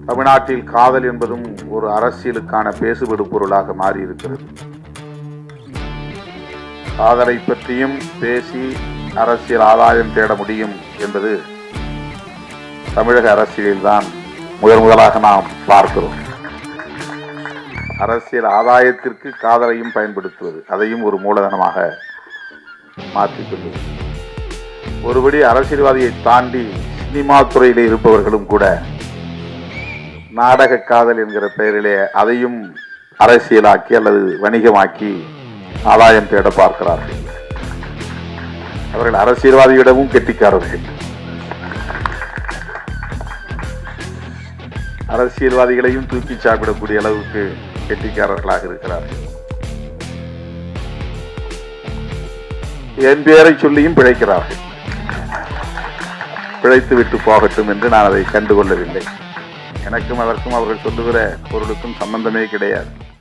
தமிழ்நாட்டில் காதல் என்பதும் ஒரு அரசியலுக்கான பேசுபடு பொருளாக மாறியிருக்கிறது. காதலை பற்றியும் பேசி அரசியல் ஆதாயம் தேட முடியும் என்பது தமிழக அரசியலில்தான் முதலாக நாம் பார்க்கிறோம். அரசியல் ஆதாயத்திற்கு காதலையும் பயன்படுத்துவது, அதையும் ஒரு மூலதனமாக மாற்றிக்கொள்வது. ஒருபடி அரசியல்வாதியை தாண்டி சினிமா துறையிலே இருப்பவர்களும் கூட நாடக காதல் என்கிற பெயரிலே அதையும் அரசியலாக்கி அல்லது வணிகமாக்கி ஆதாயம் தேட பார்க்கிறார்கள். அவர்கள் அரசியல்வாதியிடமும் கெட்டிக்காரர்கள். அரசியல்வாதிகளையும் தூக்கி சாப்பிடக்கூடிய அளவுக்கு கெட்டிக்காரர்களாக இருக்கிறார்கள். என் பெயரை சொல்லியும் பிழைக்கிறார்கள். பிழைத்து விட்டு போகட்டும் என்று நான் அதை கண்டுகொள்ளவில்லை. எனக்கும் அதற்கும் அவர்கள் சொல்லுகிற பொருளுக்கும் சம்பந்தமே கிடையாது.